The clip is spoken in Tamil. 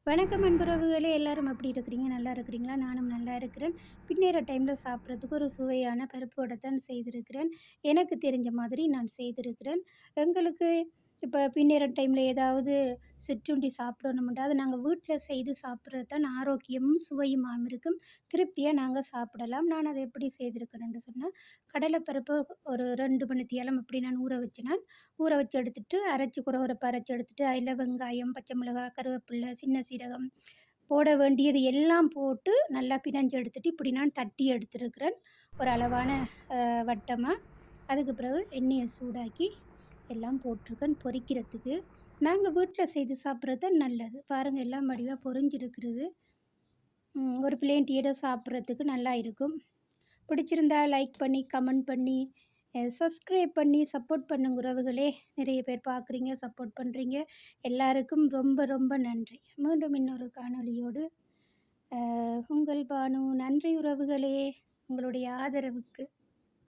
வணக்கம் அன்புறவுகளே! எல்லாரும் எப்படி இருக்கிறீங்க? நல்லா இருக்கிறீங்களா? நானும் நல்லா இருக்கிறேன். பின்னேற டைம்ல சாப்பிட்றதுக்கு ஒரு சுவையான பருப்பு வடை தான் செய்திருக்கிறேன். எனக்கு தெரிஞ்ச மாதிரி நான் செய்திருக்கிறேன். எங்களுக்கு இப்ப பின்னேற டைம்ல ஏதாவது சிற்றுண்டி சாப்பிடணும்டா, அது நாங்க வீட்ல செய்து சாப்பிட்றது தான் ஆரோக்கியமும், சுவையுமாம் இருக்கும். திருப்தியா நாங்க சாப்பிடலாம். நான் அத எப்படி செய்திருக்கிறேன்னு சொன்னா, கடலைப்பருப்பு ஒரு 2 மணித்தியாலம் அப்படி நான் ஊற வச்சுனேன். ஊற வச்சு எடுத்துட்டு, அரைச்சு கொரகொரப்பா அரைச்சு எடுத்துட்டு, அதில வெங்காயம், பச்சை மிளகாய், கருவேப்பில்ல, சின்ன சீரகம் போட வேண்டியது எல்லாம் போட்டு நல்லா பினஞ்சு எடுத்துட்டு, இப்படி நான் தட்டி எடுத்திருக்கிறேன். ஒரு அளவான வட்டமா. அதுக்கு பிறகு எண்ணெய சூடாக்கி எல்லாம் போட்டிருக்கேன் பொரிக்கிறதுக்கு. நாங்க வீட்ல செய்து சாப்பிடுறது தான் நல்லது. பாருங்க எல்லாம் வடிவா பொரிஞ்சிருக்கிறது. ஒரு பிளேன் டீயோட சாப்பிட்றதுக்கு நல்லா இருக்கும். பிடிச்சிருந்தா லைக் பண்ணி, கமெண்ட் பண்ணி, சப்ஸ்கிரைப் பண்ணி சப்போர்ட் பண்ணுங்க உறவுகளே. நிறைய பேர் பார்க்குறீங்க, சப்போர்ட் பண்ணுறீங்க. எல்லாருக்கும் ரொம்ப ரொம்ப நன்றி. மீண்டும் இன்னொரு காணொளியோடு உங்கள் பானு. நன்றி உறவுகளே! உங்களுடைய ஆதரவுக்கு.